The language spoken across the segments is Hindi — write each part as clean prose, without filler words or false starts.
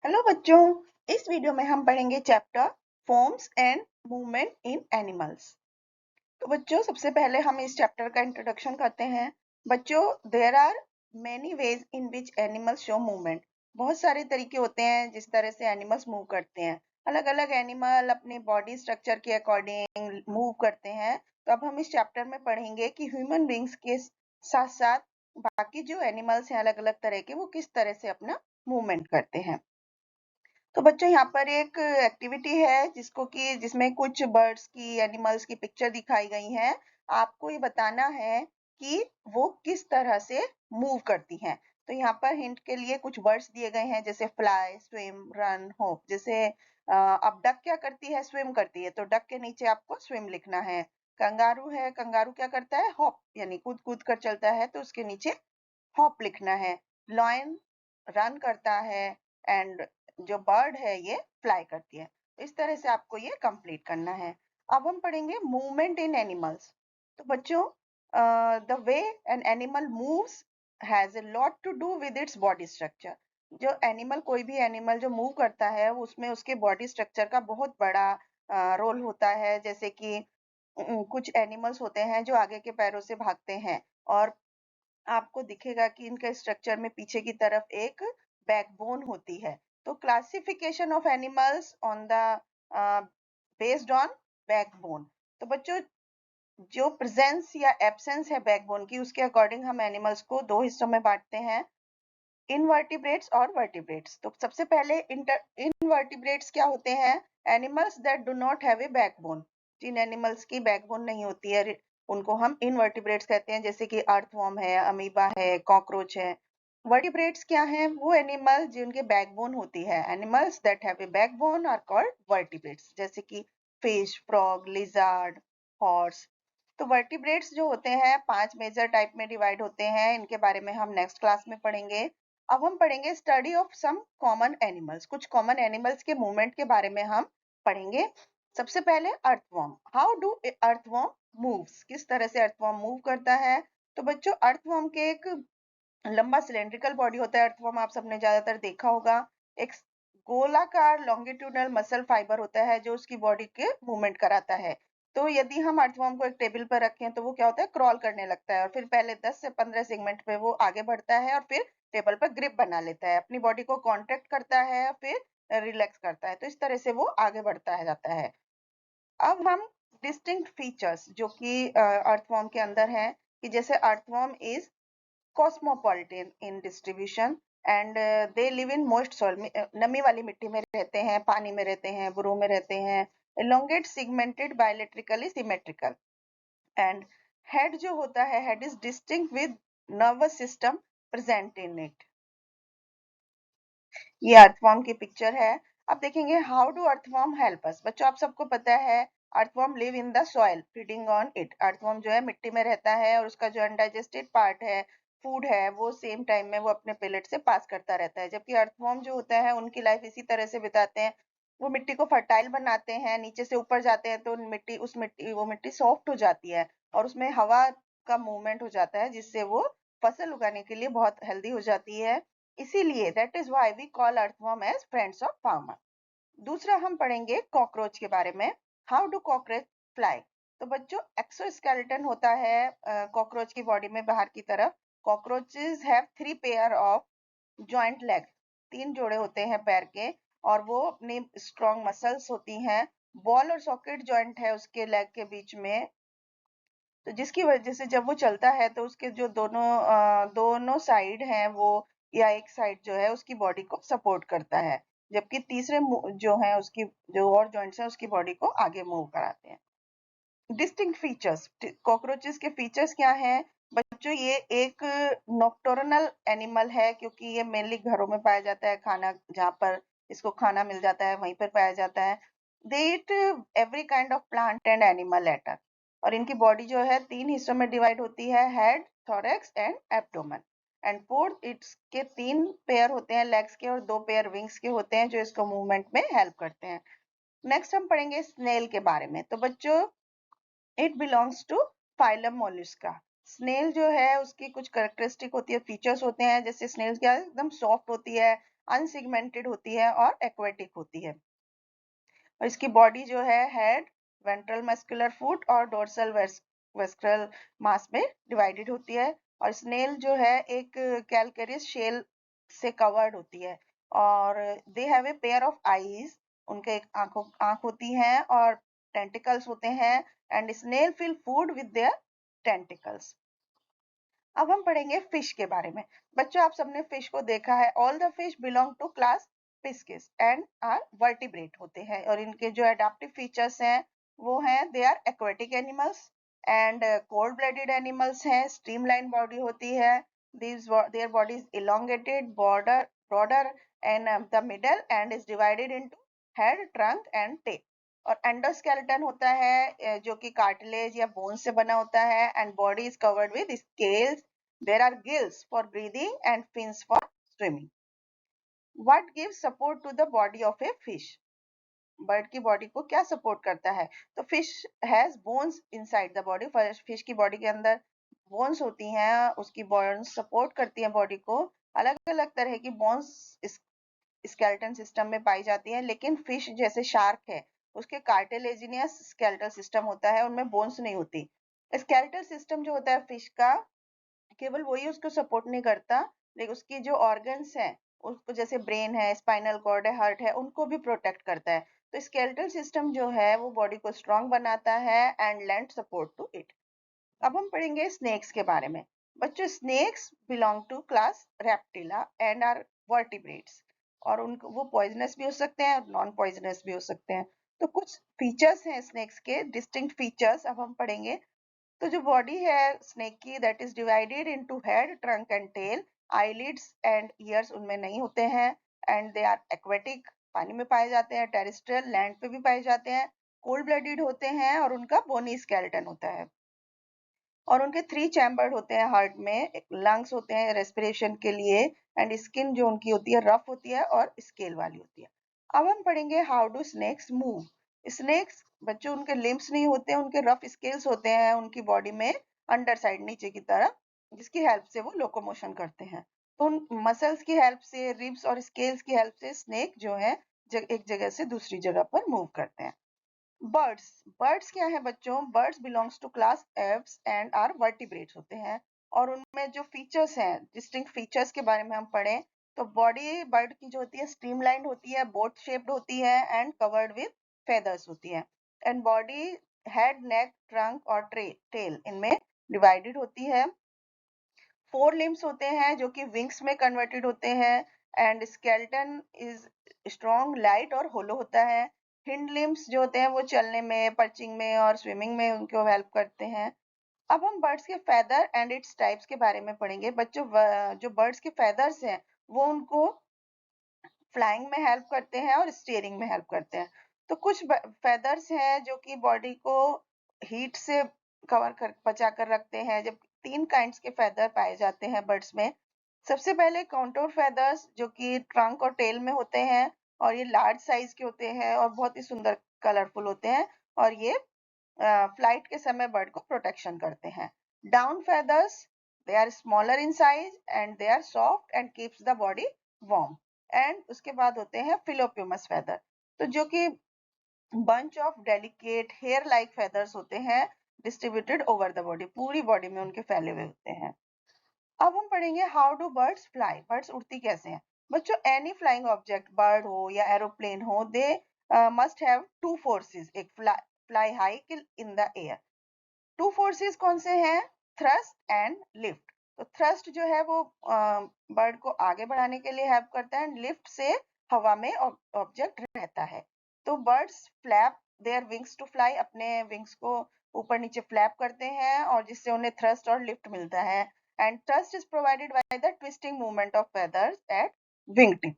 हेलो बच्चों, इस वीडियो में हम पढ़ेंगे chapter forms and movement in animals. तो बच्चों, सबसे पहले हम इस चैप्टर का इंट्रोडक्शन करते हैं। बच्चों, there are many ways in which animals show movement. बहुत सारे तरीके होते हैं जिस तरह से एनिमल्स मूव करते हैं। अलग अलग एनिमल अपने बॉडी स्ट्रक्चर के अकॉर्डिंग मूव करते हैं। तो अब हम इस चैप्टर में पढ़ेंगे कि ह्यूमन बींग्स के साथ साथ बाकी जो एनिमल्स हैं अलग अलग तरह के, वो किस तरह से अपना मूवमेंट करते हैं। तो बच्चों, यहाँ पर एक एक्टिविटी है जिसमें कुछ बर्ड्स की, एनिमल्स की पिक्चर दिखाई गई है। आपको ये बताना है कि वो किस तरह से मूव करती हैं। तो यहाँ पर हिंट के लिए कुछ वर्ड्स दिए गए हैं, जैसे फ्लाई, स्विम, रन, होप। जैसे अब डक क्या करती है? स्विम करती है, तो डक के नीचे आपको स्विम लिखना है। कंगारू है, कंगारू क्या करता है? हॉप, यानी कूद कूद कर चलता है, तो उसके नीचे हॉप लिखना है। लॉयन रन करता है एंड जो बर्ड है ये फ्लाई करती है। इस तरह से आपको ये कंप्लीट करना है। अब हम पढ़ेंगे मूवमेंट इन एनिमल्स। तो बच्चों, the way an animal moves has a lot to do with its body structure. जो एनिमल, कोई भी एनिमल जो मूव करता है उसमें उसके बॉडी स्ट्रक्चर का बहुत बड़ा रोल होता है। जैसे कि कुछ एनिमल्स होते हैं जो आगे के पैरों से भागते हैं, और आपको दिखेगा कि इनके स्ट्रक्चर में पीछे की तरफ एक बैकबोन होती है। तो classification of animals on the based on backbone. तो बच्चों, जो प्रेजेंस या एब्सेंस है बैकबोन की, उसके अकॉर्डिंग हम एनिमल्स को दो हिस्सों में बांटते हैं, इनवर्टिब्रेट्स और वर्टिब्रेट्स। तो सबसे पहले इनवर्टिब्रेट्स क्या होते हैं? Animals that do not have a backbone. जिन एनिमल्स की बैकबोन नहीं होती है उनको हम इनवर्टिब्रेट्स कहते हैं, जैसे कि अर्थवर्म है, अमीबा है, कॉकरोच है। वर्टिब्रेट्स क्या हैं? वो एनिमल जिनके बैकबोन होती है। Animals that have a backbone are called vertebrates, जैसे कि फिश, फ्रॉग, लिजर्ड, हॉर्स। तो वर्टिब्रेट्स जो होते हैं 5 मेजर टाइप में डिवाइड होते हैं। इनके बारे में हम नेक्स्ट क्लास में पढ़ेंगे। अब हम पढ़ेंगे study of some common animals. कुछ कॉमन एनिमल्स के मूवमेंट के बारे में हम पढ़ेंगे। सबसे पहले earthworm. How do earthworm moves? किस तरह से अर्थवर्म मूव करता है? तो बच्चों, अर्थवर्म के एक लंबा सिलेंड्रिकल बॉडी होता है। अर्थवर्म आप सबने ज्यादातर देखा होगा। एक गोलाकार लॉन्गिट्यूडनल मसल फाइबर होता है जो उसकी बॉडी के मूवमेंट कराता है। तो यदि हम अर्थवर्म को एक टेबल पर रखें तो वो क्या होता है? क्रॉल करने लगता है, और फिर पहले 10 से 15 सेगमेंट पे वो आगे बढ़ता है, और फिर टेबल पर ग्रिप बना लेता है, अपनी बॉडी को कॉन्ट्रैक्ट करता है, फिर रिलैक्स करता है। तो इस तरह से वो आगे बढ़ता है जाता है। अब हम डिस्टिंक्ट फीचर्स जो कि अर्थवर्म के अंदर हैं, कि जैसे earthworm is cosmopolitan in distribution and they live in moist soil. नमी वाली मिट्टी में रहते हैं, पानी में रहते हैं, बुरों में रहते हैं। elongate segmented bilaterally symmetrical and head जो होता है, head is distinct with nervous system present in it. ये अर्थवर्म की पिक्चर है। अब देखेंगे how do earthworm help us. बच्चों, आप सबको पता है earthworm live in the soil feeding on it. Earthworm जो है मिट्टी में रहता है, और उसका जो अनडाइजेस्टेड पार्ट है, फूड है, वो सेम टाइम में वो अपने पेलेट से पास करता रहता है। जबकि अर्थवर्म जो होता है उनकी लाइफ इसी तरह से बिताते हैं। वो मिट्टी को फर्टाइल बनाते हैं, नीचे से ऊपर जाते हैं तो वो मिट्टी सॉफ्ट हो जाती है, और उसमें हवा का मूवमेंट हो जाता है, जिससे वो फसल उगाने के लिए बहुत हेल्दी हो जाती है। इसीलिए that is why we call earthworm as friends of farmer. दूसरा हम पढ़ेंगे कॉकरोच के बारे में। How do cockroach fly? तो बच्चों, एक्सोस्केलेटन होता है कॉकरोच की बॉडी में बाहर की तरफ। Cockroaches have 3 pair of joint leg. 3 जोड़े होते हैं पैर के, और वो अपनी स्ट्रॉन्ग मसल्स होती हैं। बॉल और सॉकेट जॉइंट है उसके लेग के बीच में, तो जिसकी वजह से जब वो चलता है तो उसके जो दोनों साइड हैं वो, या एक साइड जो है उसकी बॉडी को सपोर्ट करता है, जबकि तीसरे जो है उसकी जो और जॉइंट्स हैं उसकी बॉडी को आगे मूव कराते हैं। डिस्टिंक्ट फीचर्स, कॉकरोचेस के फीचर्स क्या हैं? बच्चों, ये एक नॉक्टर्नल एनिमल है, क्योंकि ये मेनली घरों में पाया जाता है। खाना जहाँ पर इसको खाना मिल जाता है वहीं पर पाया जाता है। They eat every kind of plant and animal eater. और इनकी बॉडी जो है 3 हिस्सों में डिवाइड होती है, head, thorax and abdomen. And fourth, इसके 3 पेयर होते हैं लेग्स के, और 2 पेयर विंग्स के होते हैं जो इसको मूवमेंट में हेल्प करते हैं। नेक्स्ट हम पढ़ेंगे स्नेल के बारे में। तो बच्चों, it belongs to phylum mollusca. Snail जो है उसकी कुछ कैरेक्टरिस्टिक होती है, फीचर्स होते हैं। जैसे स्नेल क्या एकदम सॉफ्ट होती है, अनसेगमेंटेड होती है और एक्वेटिक होती है। और इसकी बॉडी जो है हेड, वेंट्रल मस्कुलर फुट और डोर्सल वेस्ट्रल मास में डिवाइडेड होती है। और स्नेल जो है एक कैलकेरियस शेल से कवर्ड होती है और they have a pair of eyes, उनके एक आंख होती हैं और टेंटिकल्स होते हैं and snail feel food with their tentacles. अब हम पढ़ेंगे फिश के बारे में। बच्चों आप सबने फिश को देखा है। All the fish belong to class Pisces and are vertebrate होते हैं और इनके जो एडाप्टिव फीचर्स हैं वो हैं they are aquatic animals and cold blooded animals हैं। स्ट्रीमलाइन बॉडी होती है। Their body is elongated, broader and the middle and is divided into head, trunk and tail। और एंडोस्केलेटन होता है जो कि कार्टिलेज या बोन से बना होता है and body is covered with scales. There are gills for breathing and fins for swimming. What gives support to the body of a fish? Bird की बॉडी को क्या सपोर्ट करता है? तो fish has bones inside the body. Fish की बॉडी के अंदर बोन्स होती हैं, उसकी बोन्स सपोर्ट करती हैं बॉडी को। अलग अलग तरह की बोन्स स्केलेटन सिस्टम में पाई जाती है, लेकिन फिश जैसे शार्क है उसके कार्टिलेजिनियस स्केलेटल सिस्टम होता है, उनमें बोन्स नहीं होती। स्केलेटल सिस्टम जो होता है फिश का केवल वही उसको सपोर्ट नहीं करता, लेकिन उसकी जो ऑर्गन्स हैं उसको जैसे ब्रेन है, स्पाइनल कॉर्ड है, हार्ट है, उनको भी प्रोटेक्ट करता है। तो स्केलेटल सिस्टम जो है वो बॉडी को स्ट्रांग बनाता है and lend support to it. अब हम पढ़ेंगे स्नेक्स के बारे में। बच्चों snakes belong to class Reptilia and are vertebrates और उनको वो पॉइजनस भी हो सकते हैं और नॉन पॉइजनस भी हो सकते हैं। तो कुछ फीचर्स हैं स्नेक्स के, डिस्टिंक्ट फीचर्स अब हम पढ़ेंगे। तो जो बॉडी है स्नेक की that is divided into head, trunk and tail. Eyelids and ears उनमें नहीं होते हैं एंड दे आर एक्वेटिक, पानी में पाए जाते हैं, टेरेस्ट्रियल लैंड पे भी पाए जाते हैं, कोल्ड ब्लडेड होते हैं और उनका बोनी स्केलेटन होता है। और उनके 3 चैम्बर्ड होते हैं हार्ट में, एक लंग्स होते हैं रेस्पिरेशन के लिए एंड स्किन जो उनकी होती है रफ होती है और स्केल वाली होती है। अब हम पढ़ेंगे how do snakes move. Snakes बच्चों उनके लिम्स नहीं होते, उनके रफ स्केल्स होते हैं उनकी बॉडी में अंडर साइड नीचे की तरफ, जिसकी हेल्प से वो लोकोमोशन करते हैं। तो उन मसल्स की हेल्प से, रिब्स और स्केल्स की हेल्प से स्नेक जो है एक जगह से दूसरी जगह पर मूव करते हैं। बर्ड्स, बर्ड्स क्या है बच्चों? Birds belongs to class aves and are vertebrates होते हैं और उनमें जो फीचर्स हैं, डिस्टिंक्ट फीचर्स के बारे में हम पढ़ें तो बॉडी बर्ड की जो होती है स्ट्रीमलाइंड होती है, बोट शेप्ड होती है एंड कवर्ड विद फेदर्स होती है and body head, neck, trunk और टेल इनमें डिवाइडेड होती है। 4 लिम्स होते हैं जो कि विंग्स में कन्वर्टेड होते हैं and skeleton is strong, light और होलो होता है। हिंड लिम्स जो होते हैं वो चलने में, पर्चिंग में और स्विमिंग में उनको हेल्प करते हैं। अब हम बर्ड्स के फेदर एंड इट्स टाइप्स के बारे में पढ़ेंगे। बच्चों जो बर्ड्स के फेदर्स हैं वो उनको फ्लाइंग में हेल्प करते हैं और स्टीयरिंग में हेल्प करते हैं। तो कुछ फेदर्स हैं जो कि बॉडी को हीट से कवर कर बचा कर रखते हैं। जब 3 काइंड्स के फेदर पाए जाते हैं बर्ड्स में। सबसे पहले कॉन्टोर फेदर्स जो कि ट्रंक और टेल में होते हैं और ये लार्ज साइज के होते हैं और बहुत ही सुंदर कलरफुल होते हैं और ये फ्लाइट के समय बर्ड को प्रोटेक्शन करते हैं। Down feathers they are smaller in size and they are soft and keeps the body warm. And उसके बाद होते हैं फिलोप्यूमस फेदर, तो जो कि bunch of delicate hair like feathers होते हैं डिस्ट्रीब्यूटेड ओवर द बॉडी, पूरी बॉडी में उनके फैले हुए होते हैं। अब हम पढ़ेंगे how do birds fly, birds उड़ती कैसे हैं। बच्चों एनी फ्लाइंग ऑब्जेक्ट, बर्ड हो या एरोप्लेन हो, दे मस्ट हैव 2 फोर्सेस, एक fly high in the air. 2 forces कौन से हैं? Thrust and lift. तो थ्रस्ट जो है वो बर्ड को आगे बढ़ाने के लिए हेल्प करता है, लिफ्ट से हवा में ऑब्जेक्ट रहता है। तो birds flap their wings to fly, अपने विंग्स को ऊपर नीचे फ्लैप करते हैं और जिससे उन्हें थ्रस्ट और लिफ्ट मिलता है and thrust is provided by the twisting movement of feathers at wing tip.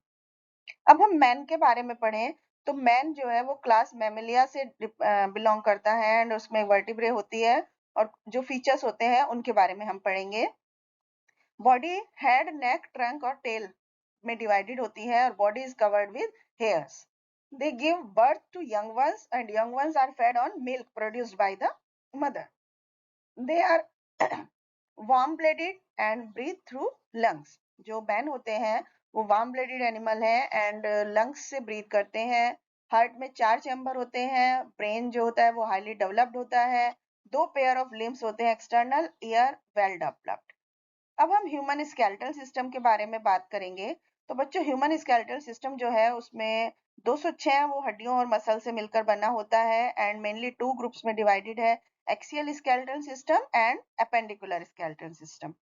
अब हम मैन के बारे में पढ़ें तो मैन जो है वो क्लास मैमेलिया से बिलोंग करता है एंड उसमें वर्टिब्रे होती है और जो फीचर्स होते हैं उनके बारे में हम पढ़ेंगे। बॉडी हेड, नेक, ट्रंक और टेल में डिवाइडेड होती है और body is covered with hairs. They give birth to young ones and young ones are fed on milk produced by the mother. They are warm blooded and breathe through lungs. जो मैन होते हैं वो वार्म ब्लडेड एनिमल है एंड लंग्स से ब्रीथ करते हैं। हार्ट में 4 चैम्बर होते हैं। ब्रेन जो होता है वो हाईली डेवलप्ड होता है। 2 पेयर ऑफ लिम्स होते हैं एक्सटर्नल, ईयर वेल डेवलप्ड। अब हम ह्यूमन स्केलेटल सिस्टम के बारे में बात करेंगे। तो बच्चों, ह्यूमन स्केलेटल सिस्टम जो है उसमें 206 वो हड्डियों और मसल से मिलकर बना होता है एंड मेनली 2 ग्रुप्स में डिवाइडेड है, axial skeletal system and appendicular skeletal system.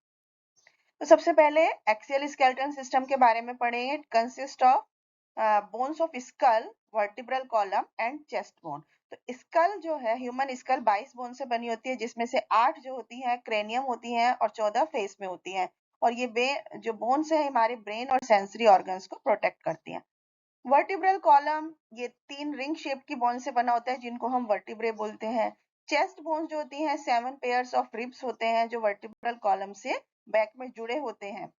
तो सबसे पहले एक्सियल स्केलेटन सिस्टम के बारे में पढ़ेंगे। It consist of bones of skull, vertebral column and chest bone. तो स्कल जो है, ह्यूमन स्कल 22 बोन से बनी होती है, जिसमें से 8 जो होती हैं क्रेनियम होती हैं और 14 फेस में होती हैं। और ये जो बोन्स है हमारे ब्रेन और सेंसरी ऑर्गन्स को प्रोटेक्ट करती हैं। वर्टिब्रल कॉलम ये 3 रिंग शेप की बोन से बना होता है, जिनको हम वर्टिब्रे बोलते हैं। चेस्ट बोन्स जो होती हैं 7 पेयर्स ऑफ रिब्स होते हैं, जो वर्टिब्रल कॉलम से बैक में जुड़े होते हैं।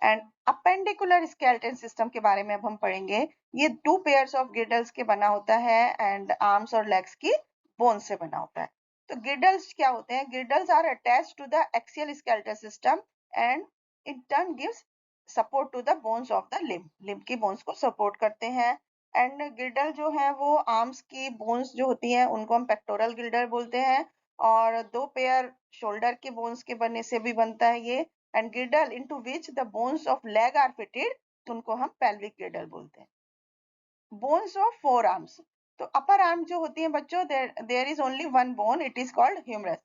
एंड अपेंडिकुलर स्केलेटन सिस्टम के बारे में अब हम पढ़ेंगे। ये 2 पेयर्स ऑफ गिडल्स के बना होता है एंड आर्म्स और लेग्स की बोन से बना होता है। तो गिडल्स क्या होते हैं? Girdles are attached to the axial skeletal system and in turn gives support to the bones of the limb की बोन्स को सपोर्ट करते हैं। एंड गिल्डल जो है वो आर्म्स की बोन्स जो होती हैं उनको हम पेक्टोरल गिल्डल बोलते हैं, और 2 पेयर शोल्डर के बोन्स के बनने से भी बनता है ये। And girdle into which the bones of leg are fitted, तो उनको हम पेल्विक गिर्डल बोलते हैं। बोन्स ऑफ फोर आर्म्स, तो अपर आर्म जो होती है बच्चों, there is only one bone, it is called humerus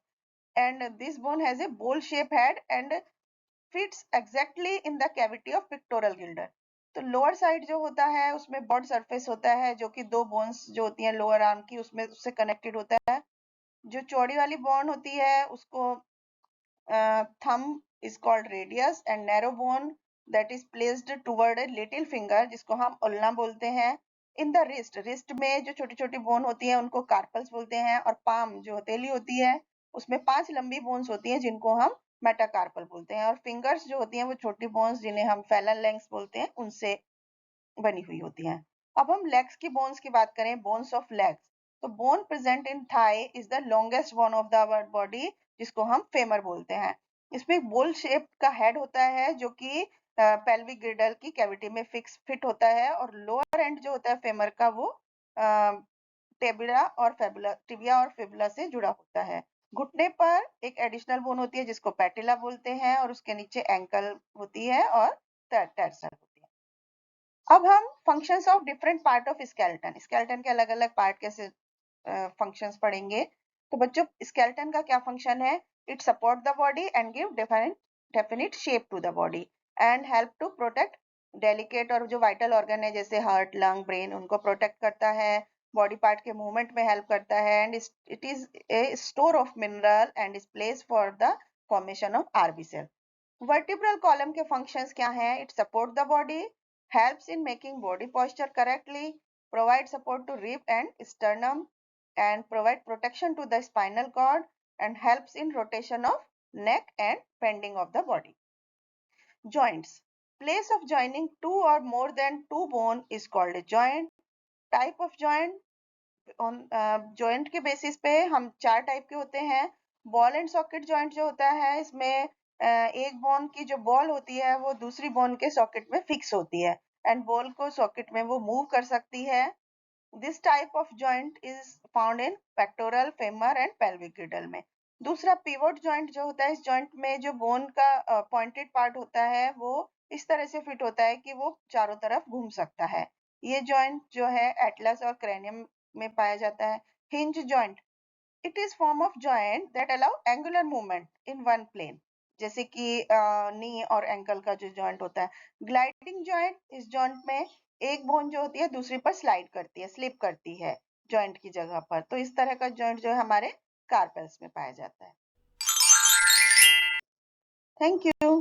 and this bone has a ball shape head and fits exactly in the cavity of pectoral girdle. तो लोअर साइड जो होता है उसमें बॉड सरफेस होता है, जो कि 2 बोन्स जो होती हैं लोअर आर्म की उसमें उससे कनेक्टेड होता है। जो चौड़ी वाली बोन होती है उसको thumb is called radius and narrow bone that is placed toward a little finger जिसको हम उल्ना बोलते हैं। इन द रिस्ट में जो छोटी छोटी बोन होती है उनको कार्पल्स बोलते हैं, और पाम जो हथेली होती है उसमें 5 लंबी बोन्स होती हैं जिनको हम मेटाकार्पल बोलते हैं, और फिंगर्स जो होती हैं वो छोटी बोन्स जिन्हें हम फैलन लेंग्स बोलते हैं उनसे बनी हुई होती हैं। अब हम लेग्स की बोन्स की बात करें, बोन्स ऑफ लेग्स। तो bone present in thigh is the longest bone of the body, जिसको हम फेमर बोलते हैं। इसमें एक बोल शेप का हेड होता है जो कि पेल्विक गिर्डल की कैविटी में फिट होता है, और लोअर एंड जो होता है फेमर का वो टिबिया और फिबुला से जुड़ा होता है। घुटने पर एक एडिशनल बोन होती है जिसको पैटिला बोलते हैं, और उसके नीचे एंकल होती है और टर्सल होती है। अब हम functions of different part of skeleton के अलग अलग पार्ट कैसे फंक्शंस पढ़ेंगे। तो बच्चों, स्केलेटन का क्या फंक्शन है? It support the body and give definite shape to the body and help to protect delicate और जो वाइटल ऑर्गन है जैसे हार्ट, लंग, ब्रेन, उनको प्रोटेक्ट करता है। बॉडी पार्ट के मूवमेंट में हेल्प करता है and it is a store of mineral and is place for the formation of RB cell. Vertebral column के फंक्शंस क्या हैं? It support the body, helps in making body posture correctly, provide support to rib and sternum, and provide protection to the spinal cord, and helps in rotation of neck and bending of the body. Joints. Place of joining 2 or more than 2 bone is called a joint. Type of joint. Joint के बेसिस पे हम 4 टाइप के होते हैं। बॉल एंड सॉकेट जॉइंट जो होता है इसमें एक बोन की जो बॉल होती है वो दूसरी बोन के सॉकेट में फिक्स होती है एंड बॉल को सॉकेट में वो मूव कर सकती है। This type of joint is found in pectoral, femur and pelvic girdle में। दूसरा पिवोट जॉइंट जो होता है, इस जॉइंट में जो बोन का पॉइंटेड पार्ट होता है वो इस तरह से फिट होता है कि वो चारों तरफ घूम सकता है। ये जॉइंट जो है एटलस और क्रेनियम में पाया जाता है। Hinge joint, it is form of joint that allow angular movement in one plane, जैसे कि नी और एंकल का जो जॉइंट होता है। ग्लाइडिंग जॉइंट, इस जॉइंट में एक बोन जो होती है दूसरी पर स्लाइड करती है, स्लिप करती है जॉइंट की जगह पर। तो इस तरह का जॉइंट जो है हमारे कार्पेल्स में पाया जाता है। Thank you.